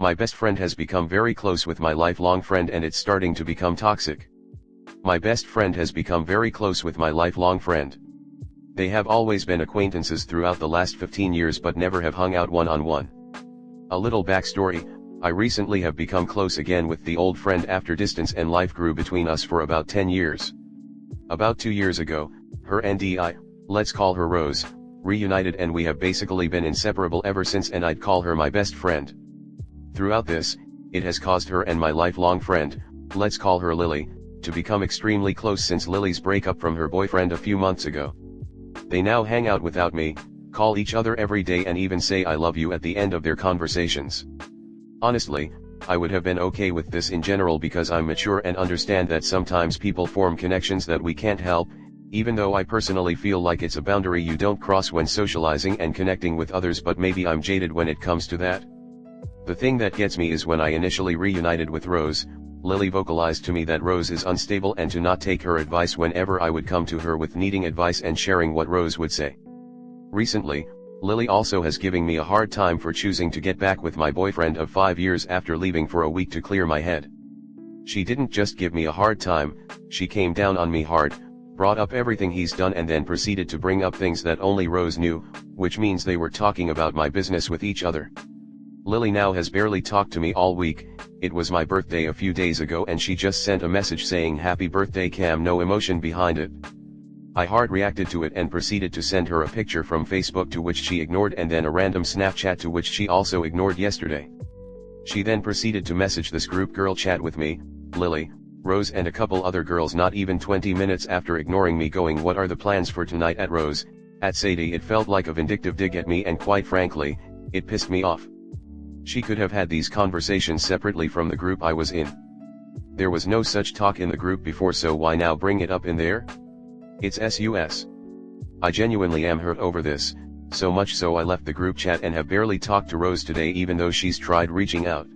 My best friend has become very close with my lifelong friend and it's starting to become toxic. My best friend has become very close with my lifelong friend. They have always been acquaintances throughout the last 15 years but never have hung out one-on-one. A little backstory, I recently have become close again with the old friend after distance and life grew between us for about 10 years. About 2 years ago, her and I, let's call her Rose, reunited and we have basically been inseparable ever since and I'd call her my best friend. Throughout this, it has caused her and my lifelong friend, let's call her Lily, to become extremely close since Lily's breakup from her boyfriend a few months ago. They now hang out without me, call each other every day and even say I love you at the end of their conversations. Honestly, I would have been okay with this in general because I'm mature and understand that sometimes people form connections that we can't help, even though I personally feel like it's a boundary you don't cross when socializing and connecting with others, but maybe I'm jaded when it comes to that. The thing that gets me is when I initially reunited with Rose, Lily vocalized to me that Rose is unstable and to not take her advice whenever I would come to her with needing advice and sharing what Rose would say. Recently, Lily also has given me a hard time for choosing to get back with my boyfriend of 5 years after leaving for a week to clear my head. She didn't just give me a hard time, she came down on me hard, brought up everything he's done and then proceeded to bring up things that only Rose knew, which means they were talking about my business with each other. Lily now has barely talked to me all week. It was my birthday a few days ago and she just sent a message saying happy birthday Cam, no emotion behind it. I hard reacted to it and proceeded to send her a picture from Facebook to which she ignored and then a random Snapchat to which she also ignored yesterday. She then proceeded to message this group girl chat with me, Lily, Rose and a couple other girls not even 20 minutes after ignoring me, going what are the plans for tonight at Rose, at Sadie. It felt like a vindictive dig at me and quite frankly, it pissed me off. She could have had these conversations separately from the group I was in. There was no such talk in the group before, so why now bring it up in there? It's sus. I genuinely am hurt over this, so much so I left the group chat and have barely talked to Rose today even though she's tried reaching out.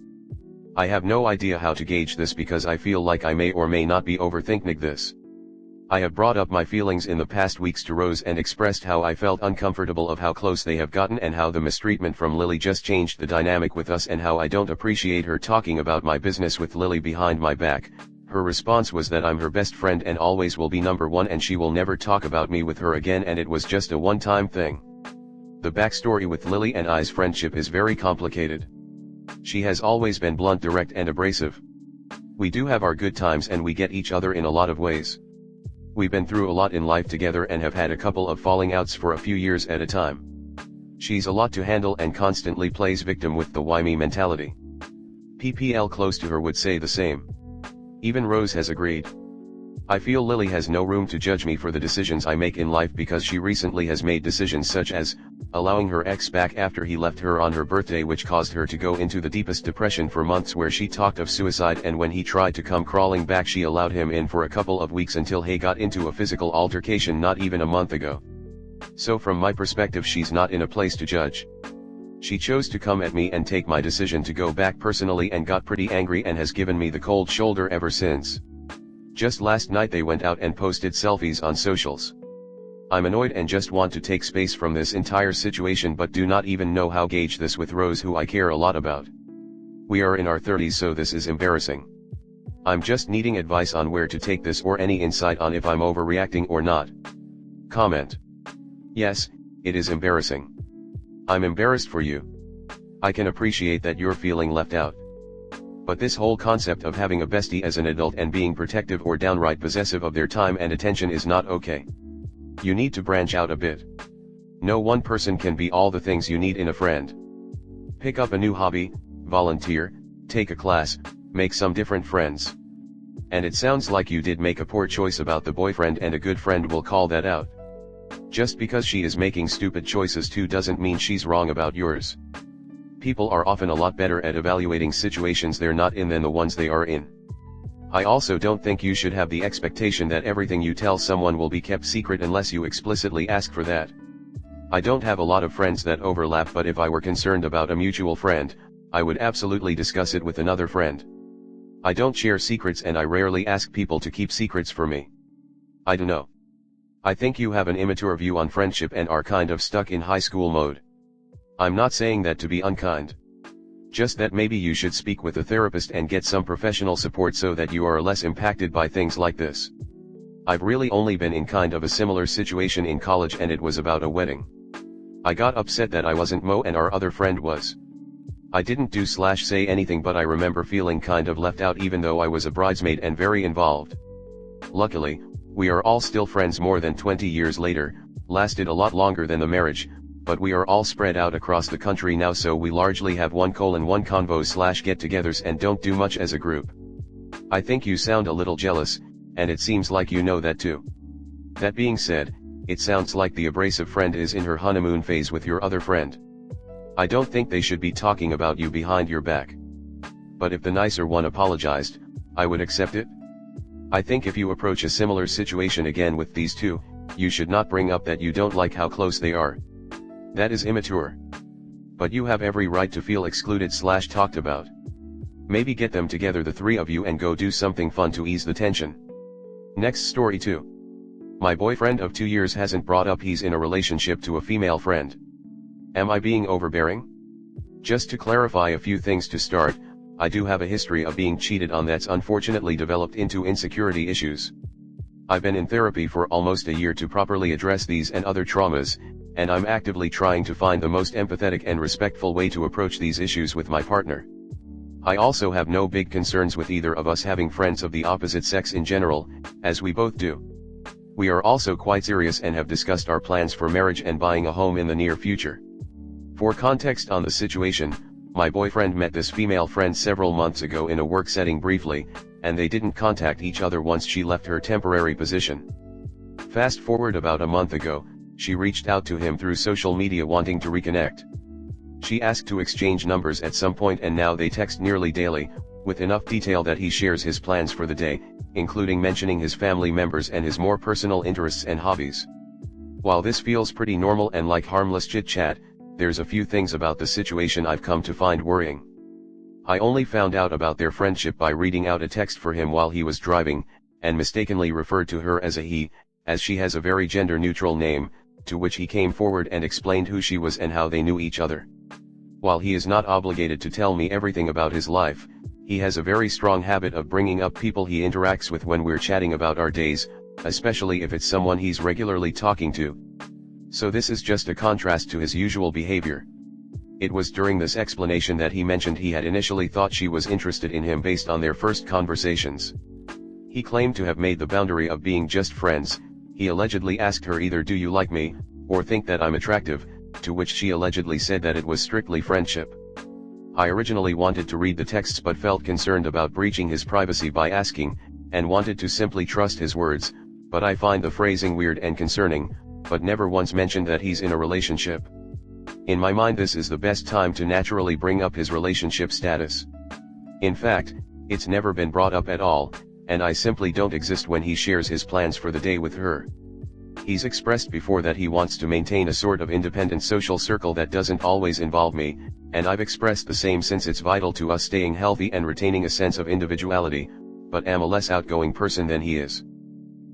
I have no idea how to gauge this because I feel like I may or may not be overthinking this. I have brought up my feelings in the past weeks to Rose and expressed how I felt uncomfortable of how close they have gotten and how the mistreatment from Lily just changed the dynamic with us and how I don't appreciate her talking about my business with Lily behind my back. Her response was that I'm her best friend and always will be number one and she will never talk about me with her again and it was just a one-time thing. The backstory with Lily and I's friendship is very complicated. She has always been blunt, direct and abrasive. We do have our good times and we get each other in a lot of ways. We've been through a lot in life together and have had a couple of falling outs for a few years at a time. She's a lot to handle and constantly plays victim with the why me mentality. PPL close to her would say the same. Even Rose has agreed. I feel Lily has no room to judge me for the decisions I make in life because she recently has made decisions such as allowing her ex back after he left her on her birthday, which caused her to go into the deepest depression for months where she talked of suicide, and when he tried to come crawling back she allowed him in for a couple of weeks until he got into a physical altercation not even a month ago. So from my perspective she's not in a place to judge. She chose to come at me and take my decision to go back personally and got pretty angry and has given me the cold shoulder ever since. Just last night they went out and posted selfies on socials. I'm annoyed and just want to take space from this entire situation but do not even know how to gauge this with Rose, who I care a lot about. We are in our 30s, so this is embarrassing. I'm just needing advice on where to take this or any insight on if I'm overreacting or not. Comment. Yes, it is embarrassing. I'm embarrassed for you. I can appreciate that you're feeling left out. But this whole concept of having a bestie as an adult and being protective or downright possessive of their time and attention is not okay. You need to branch out a bit. No one person can be all the things you need in a friend. Pick up a new hobby, volunteer, take a class, make some different friends. And it sounds like you did make a poor choice about the boyfriend, and a good friend will call that out. Just because she is making stupid choices too doesn't mean she's wrong about yours. People are often a lot better at evaluating situations they're not in than the ones they are in. I also don't think you should have the expectation that everything you tell someone will be kept secret unless you explicitly ask for that. I don't have a lot of friends that overlap, but if I were concerned about a mutual friend, I would absolutely discuss it with another friend. I don't share secrets and I rarely ask people to keep secrets for me. I don't know. I think you have an immature view on friendship and are kind of stuck in high school mode. I'm not saying that to be unkind. Just that maybe you should speak with a therapist and get some professional support so that you are less impacted by things like this. I've really only been in kind of a similar situation in college, and it was about a wedding. I got upset that I wasn't Mo and our other friend was. I didn't do/say anything, but I remember feeling kind of left out even though I was a bridesmaid and very involved. Luckily, we are all still friends more than 20 years later, lasted a lot longer than the marriage, but we are all spread out across the country now, so we largely have one convos/get-togethers and don't do much as a group. I think you sound a little jealous, and it seems like you know that too. That being said, it sounds like the abrasive friend is in her honeymoon phase with your other friend. I don't think they should be talking about you behind your back. But if the nicer one apologized, I would accept it. I think if you approach a similar situation again with these two, you should not bring up that you don't like how close they are. That is immature. But you have every right to feel excluded/talked about. Maybe get them together, the three of you, and go do something fun to ease the tension. Next story 2. My boyfriend of 2 years hasn't brought up he's in a relationship to a female friend. Am I being overbearing? Just to clarify a few things to start, I do have a history of being cheated on that's unfortunately developed into insecurity issues. I've been in therapy for almost a year to properly address these and other traumas, and I'm actively trying to find the most empathetic and respectful way to approach these issues with my partner. I also have no big concerns with either of us having friends of the opposite sex in general, as we both do. We are also quite serious and have discussed our plans for marriage and buying a home in the near future. For context on the situation, my boyfriend met this female friend several months ago in a work setting briefly, and they didn't contact each other once she left her temporary position. Fast forward about a month ago, she reached out to him through social media wanting to reconnect. She asked to exchange numbers at some point, and now they text nearly daily, with enough detail that he shares his plans for the day, including mentioning his family members and his more personal interests and hobbies. While this feels pretty normal and like harmless chit-chat, there's a few things about the situation I've come to find worrying. I only found out about their friendship by reading out a text for him while he was driving, and mistakenly referred to her as a he, as she has a very gender-neutral name, to which he came forward and explained who she was and how they knew each other. While he is not obligated to tell me everything about his life, he has a very strong habit of bringing up people he interacts with when we're chatting about our days, especially if it's someone he's regularly talking to. So this is just a contrast to his usual behavior. It was during this explanation that he mentioned he had initially thought she was interested in him based on their first conversations. He claimed to have made the boundary of being just friends. He allegedly asked her either "do you like me?" or "think that I'm attractive?" to which she allegedly said that it was strictly friendship. I originally wanted to read the texts but felt concerned about breaching his privacy by asking, and wanted to simply trust his words, but I find the phrasing weird and concerning, but never once mentioned that he's in a relationship. In my mind, this is the best time to naturally bring up his relationship status. In fact, it's never been brought up at all, and I simply don't exist when he shares his plans for the day with her. He's expressed before that he wants to maintain a sort of independent social circle that doesn't always involve me, and I've expressed the same since it's vital to us staying healthy and retaining a sense of individuality, but am a less outgoing person than he is.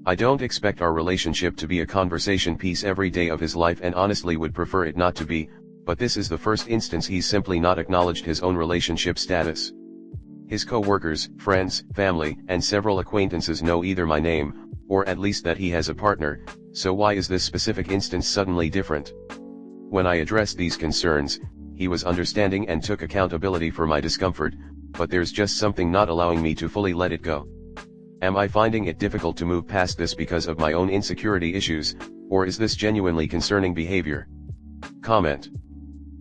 I don't expect our relationship to be a conversation piece every day of his life, and honestly would prefer it not to be, but this is the first instance he's simply not acknowledged his own relationship status. His co-workers, friends, family, and several acquaintances know either my name, or at least that he has a partner, so why is this specific instance suddenly different? When I addressed these concerns, he was understanding and took accountability for my discomfort, but there's just something not allowing me to fully let it go. Am I finding it difficult to move past this because of my own insecurity issues, or is this genuinely concerning behavior? Comment.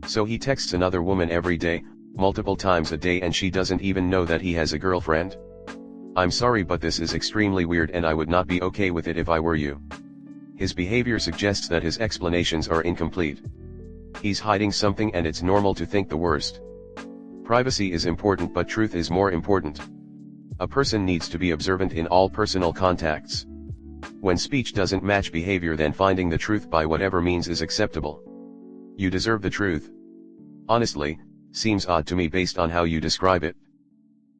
So he texts another woman every day, multiple times a day, and she doesn't even know that he has a girlfriend? I'm sorry, but this is extremely weird, and I would not be okay with it if I were you. His behavior suggests that his explanations are incomplete. He's hiding something, and it's normal to think the worst. Privacy is important, but truth is more important. A person needs to be observant in all personal contacts. When speech doesn't match behavior, then finding the truth by whatever means is acceptable. You deserve the truth. Honestly, seems odd to me based on how you describe it.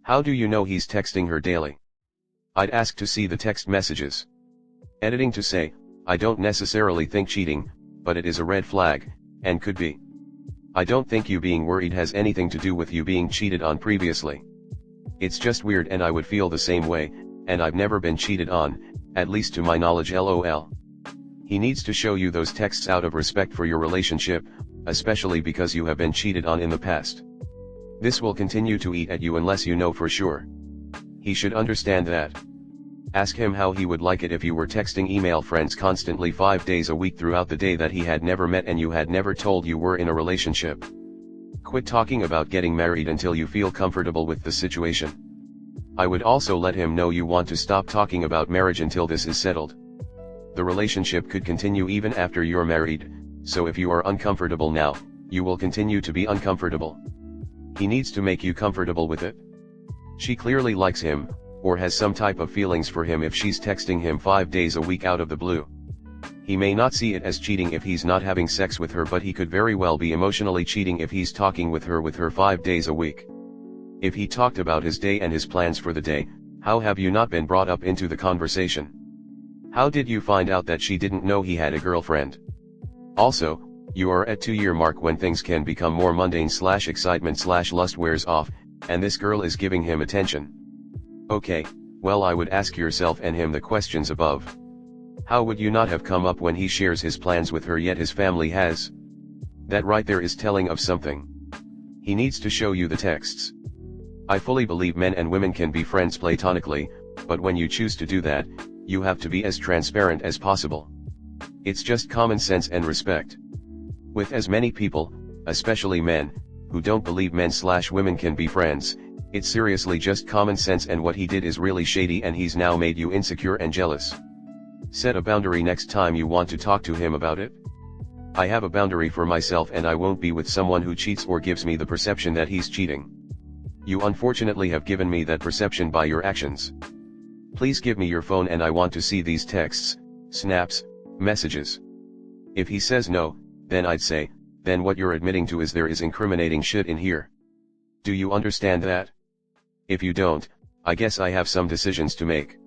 How do you know he's texting her daily? I'd ask to see the text messages. Editing to say, I don't necessarily think cheating, but it is a red flag, and could be. I don't think you being worried has anything to do with you being cheated on previously. It's just weird, and I would feel the same way, and I've never been cheated on, at least to my knowledge, lol. He needs to show you those texts out of respect for your relationship, especially because you have been cheated on in the past. This will continue to eat at you unless you know for sure. He should understand that. Ask him how he would like it if you were texting email friends constantly 5 days a week throughout the day that he had never met and you had never told you were in a relationship. Quit talking about getting married until you feel comfortable with the situation. I would also let him know you want to stop talking about marriage until this is settled. The relationship could continue even after you're married, so if you are uncomfortable now, you will continue to be uncomfortable. He needs to make you comfortable with it. She clearly likes him, or has some type of feelings for him if she's texting him 5 days a week out of the blue. He may not see it as cheating if he's not having sex with her, but he could very well be emotionally cheating if he's talking with her 5 days a week. If he talked about his day and his plans for the day, how have you not been brought up into the conversation? How did you find out that she didn't know he had a girlfriend? Also, you are at 2-year mark when things can become more mundane / excitement / lust wears off, and this girl is giving him attention. Okay, well, I would ask yourself and him the questions above. How would you not have come up when he shares his plans with her yet his family has? That right there is telling of something. He needs to show you the texts. I fully believe men and women can be friends platonically, but when you choose to do that, you have to be as transparent as possible. It's just common sense and respect. With as many people, especially men, who don't believe men / women can be friends, it's seriously just common sense, and what he did is really shady, and he's now made you insecure and jealous. Set a boundary next time you want to talk to him about it. I have a boundary for myself, and I won't be with someone who cheats or gives me the perception that he's cheating. You unfortunately have given me that perception by your actions. Please give me your phone and I want to see these texts, snaps, messages. If he says no, then I'd say, then what you're admitting to is there is incriminating shit in here. Do you understand that? If you don't, I guess I have some decisions to make.